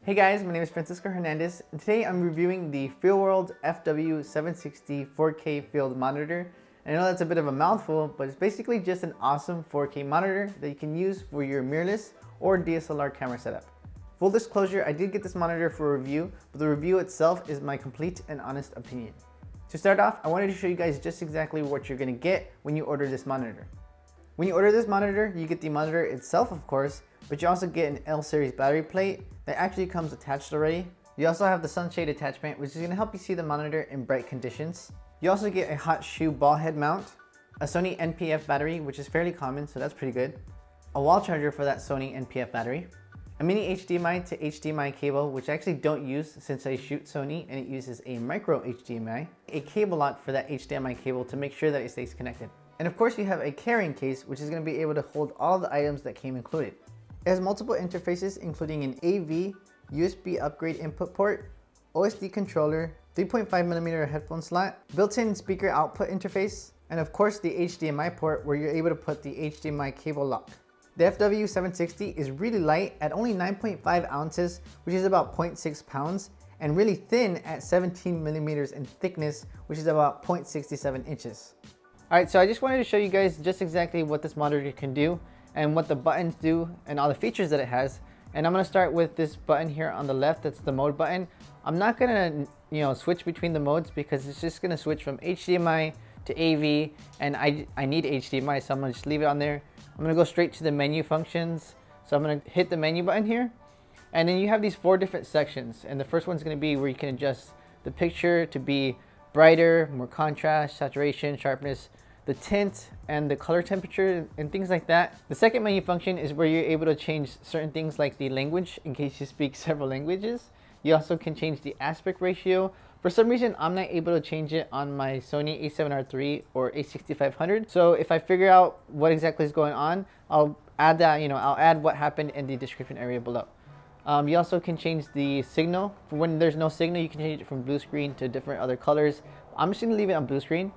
Hey guys, my name is Francisco Hernandez, and today I'm reviewing the FeelWorld FW-760 4K field monitor. And I know that's a bit of a mouthful, but it's basically just an awesome 4K monitor that you can use for your mirrorless or DSLR camera setup. Full disclosure, I did get this monitor for a review, but the review itself is my complete and honest opinion. To start off, I wanted to show you guys just exactly what you're going to get when you order this monitor. When you order this monitor, you get the monitor itself, of course, but you also get an L series battery plate that actually comes attached already. You also have the sunshade attachment, which is going to help you see the monitor in bright conditions. You also get a hot shoe ball head mount, a Sony NPF battery, which is fairly common, so that's pretty good, a wall charger for that Sony NPF battery, a mini HDMI to HDMI cable, which I actually don't use since I shoot Sony and it uses a micro HDMI, a cable lock for that HDMI cable to make sure that it stays connected. And of course you have a carrying case, which is going to be able to hold all the items that came included. It has multiple interfaces, including an AV, USB upgrade input port, OSD controller, 3.5mm headphone slot, built-in speaker output interface, and of course the HDMI port where you're able to put the HDMI cable lock. The FW760 is really light at only 9.5 ounces, which is about 0.6 pounds, and really thin at 17mm in thickness, which is about 0.67 inches. Alright, so I just wanted to show you guys just exactly what this monitor can do and what the buttons do and all the features that it has. And I'm going to start with this button here on the left, that's the mode button. I'm not going to switch between the modes because it's just going to switch from HDMI to AV, and I need HDMI, so I'm going to just leave it on there. I'm going to go straight to the menu functions. So I'm going to hit the menu button here, and then you have these 4 different sections, and the first one's going to be where you can adjust the picture to be brighter, more contrast, saturation, sharpness, the tint, and the color temperature, and things like that. The second menu function is where you're able to change certain things like the language in case you speak several languages. You also can change the aspect ratio. For some reason, I'm not able to change it on my Sony a7R III or a6500. So if I figure out what exactly is going on, I'll add that, I'll add what happened in the description area below. You also can change the signal. For when there's no signal, you can change it from blue screen to different other colors. I'm just gonna leave it on blue screen.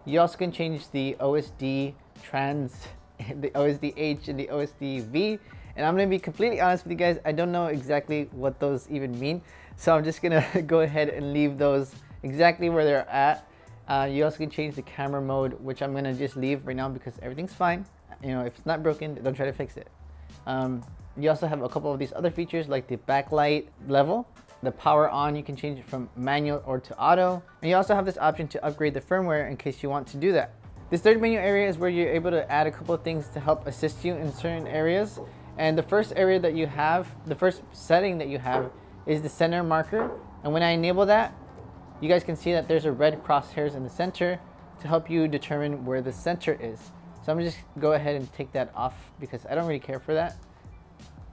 You also can change the OSD trans, the OSD-H and the OSD-V. And I'm gonna be completely honest with you guys, I don't know exactly what those even mean. So I'm just gonna go ahead and leave those exactly where they're at. You also can change the camera mode, which I'm gonna just leave right now because everything's fine. If it's not broken, don't try to fix it. You also have a couple of these other features like the backlight level. The power on, you can change it from manual or to auto. And you also have this option to upgrade the firmware in case you want to do that. This third menu area is where you're able to add a couple of things to help assist you in certain areas. And the first area that you have, the first setting that you have is the center marker. And when I enable that, you guys can see that there's a red crosshairs in the center to help you determine where the center is. So I'm gonna just go ahead and take that off because I don't really care for that.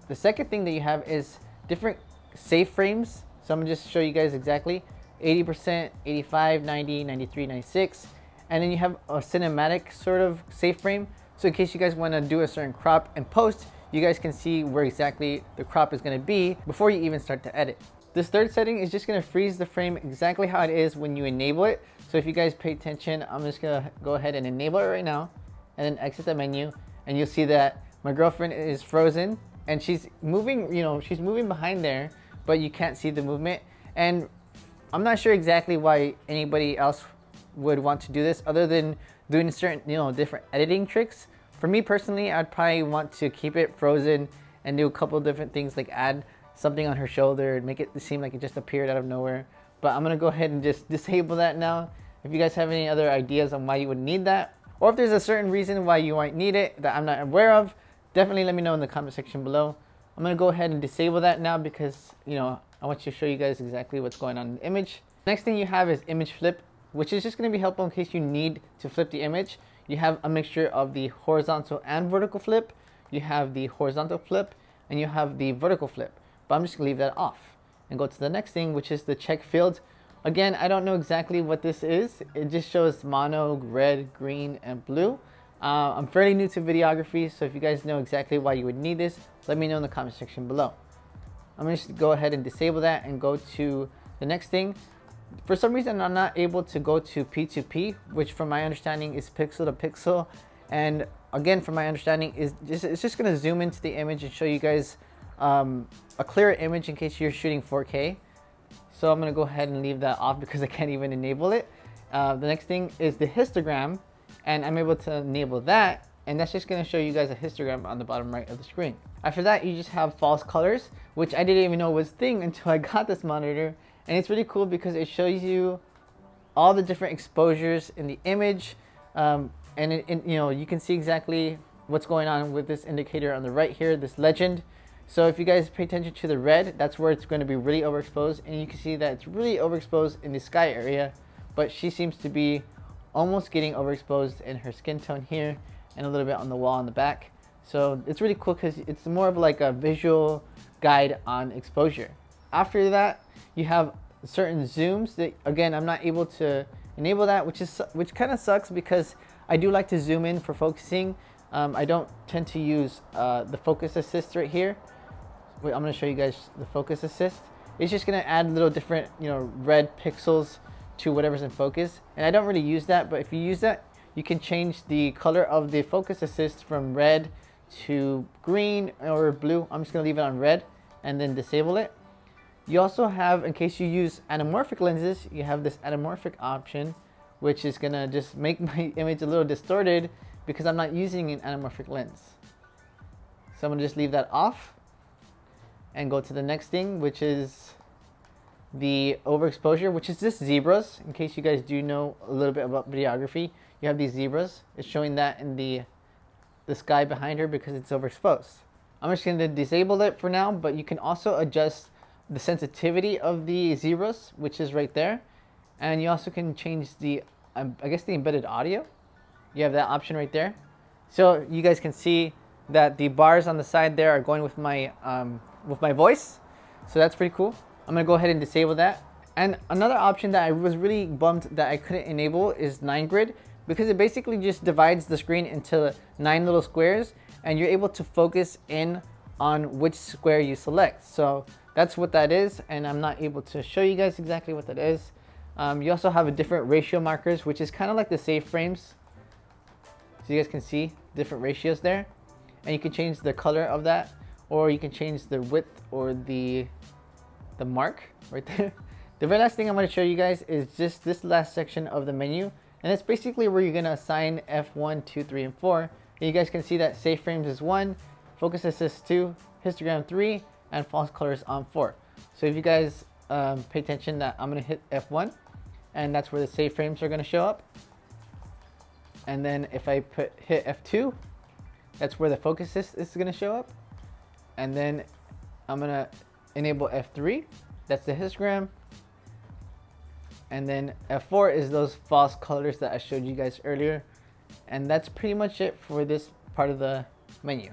The second thing that you have is different save frames. So I'm gonna just show you guys exactly 80%, 85, 90, 93, 96, and then you have a cinematic sort of save frame. So in case you guys want to do a certain crop and post, you guys can see where exactly the crop is going to be before you even start to edit. This third setting is just going to freeze the frame exactly how it is when you enable it. So if you guys pay attention, I'm just going to go ahead and enable it right now and then exit the menu, and you'll see that my girlfriend is frozen and she's moving, she's moving behind there, but you can't see the movement. And I'm not sure exactly why anybody else would want to do this other than doing certain, different editing tricks. For me personally, I'd probably want to keep it frozen and do a couple of different things like add something on her shoulder and make it seem like it just appeared out of nowhere. But I'm gonna go ahead and just disable that now. If you guys have any other ideas on why you would need that, or if there's a certain reason why you might need it that I'm not aware of, definitely let me know in the comment section below. I'm gonna go ahead and disable that now because, I want to show you guys exactly what's going on in the image. Next thing you have is image flip, which is just gonna be helpful in case you need to flip the image. You have a mixture of the horizontal and vertical flip. You have the horizontal flip and you have the vertical flip. But I'm just gonna leave that off and go to the next thing, which is the check field. Again, I don't know exactly what this is. It just shows mono, red, green, and blue. I'm fairly new to videography, so if you guys know exactly why you would need this, let me know in the comment section below. I'm going to just go ahead and disable that and go to the next thing. For some reason, I'm not able to go to P2P, which from my understanding is pixel to pixel. And again, from my understanding, it's just going to zoom into the image and show you guys a clearer image in case you're shooting 4K. So I'm gonna go ahead and leave that off because I can't even enable it. The next thing is the histogram, and I'm able to enable that, and that's just gonna show you guys a histogram on the bottom right of the screen. After that, you just have false colors, which I didn't even know was a thing until I got this monitor, and it's really cool because it shows you all the different exposures in the image, and you know, you can see exactly what's going on with this indicator on the right here, this legend. So if you guys pay attention to the red, that's where it's going to be really overexposed, and you can see that it's really overexposed in the sky area, but she seems to be almost getting overexposed in her skin tone here and a little bit on the wall in the back. So it's really cool because it's more of like a visual guide on exposure. After that, you have certain zooms that, again, I'm not able to enable that, which kind of sucks because I do like to zoom in for focusing. I don't tend to use the focus assist right here. Wait, I'm going to show you guys the focus assist. It's just going to add little different, you know, red pixels to whatever's in focus, and I don't really use that, but if you use that, you can change the color of the focus assist from red to green or blue. I'm just going to leave it on red and then disable it. You also have, in case you use anamorphic lenses, you have this anamorphic option, which is going to just make my image a little distorted because I'm not using an anamorphic lens. So I'm going to just leave that off and go to the next thing, which is the overexposure, which is just zebras. In case you guys do know a little bit about videography, you have these zebras. It's showing that in the sky behind her because it's overexposed. I'm just going to disable it for now, but you can also adjust the sensitivity of the zebras, which is right there, and you also can change the I guess the embedded audio. You have that option right there, so you guys can see that the bars on the side there are going with my voice, so that's pretty cool. I'm gonna go ahead and disable that. And another option that I was really bummed that I couldn't enable is 9 grid, because it basically just divides the screen into 9 little squares, and you're able to focus in on which square you select. So that's what that is, and I'm not able to show you guys exactly what that is. You also have a different ratio markers, which is kind of like the save frames. So you guys can see different ratios there, and you can change the color of that, or you can change the width or the mark right there. The very last thing I'm going to show you guys is just this last section of the menu, and it's basically where you're going to assign F1, 2, 3, and 4. And you guys can see that save frames is 1, focus assist 2, histogram 3, and false colors on 4. So if you guys pay attention, that I'm going to hit F1, and that's where the save frames are going to show up. And then if I hit F2, that's where the focus assist is going to show up. And then I'm going to enable F3, that's the histogram. And then F4 is those false colors that I showed you guys earlier. And that's pretty much it for this part of the menu.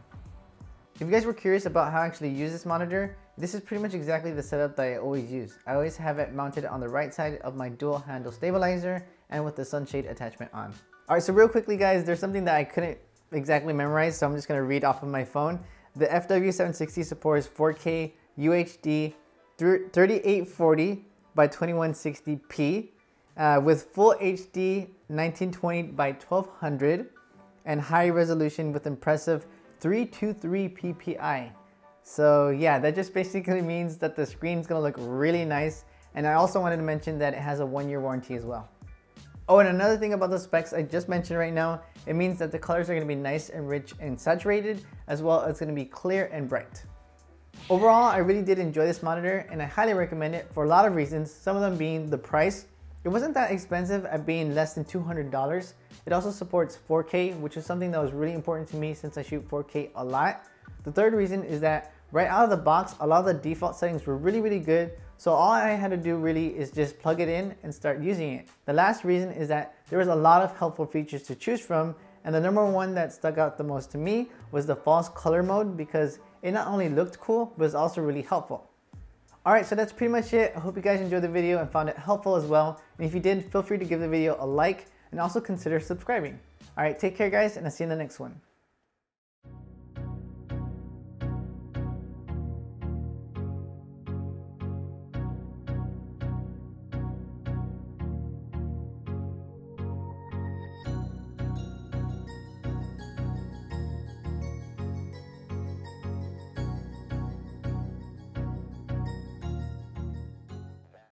If you guys were curious about how I actually use this monitor, this is pretty much exactly the setup that I always use. I always have it mounted on the right side of my dual handle stabilizer and with the sunshade attachment on. Alright, so real quickly guys, there's something that I couldn't exactly memorize, so I'm just going to read off of my phone. The FW760 supports 4K UHD 3840 by 2160p with full HD 1920 by 1200 and high resolution with impressive 323 ppi. So yeah, that just basically means that the screen's gonna look really nice. And I also wanted to mention that it has a 1-year warranty as well. Oh, and another thing about the specs I just mentioned right now, it means that the colors are gonna be nice and rich and saturated, as well as gonna be clear and bright. Overall, I really did enjoy this monitor, and I highly recommend it for a lot of reasons, some of them being the price. It wasn't that expensive at being less than $200. It also supports 4K, which is something that was really important to me since I shoot 4K a lot. The third reason is that right out of the box, a lot of the default settings were really good. So all I had to do really is just plug it in and start using it. The last reason is that there was a lot of helpful features to choose from, and the number one that stuck out the most to me was the false color mode, because it not only looked cool, but it's also really helpful. Alright, so that's pretty much it. I hope you guys enjoyed the video and found it helpful as well. And if you did, feel free to give the video a like and also consider subscribing. Alright, take care guys, and I'll see you in the next one.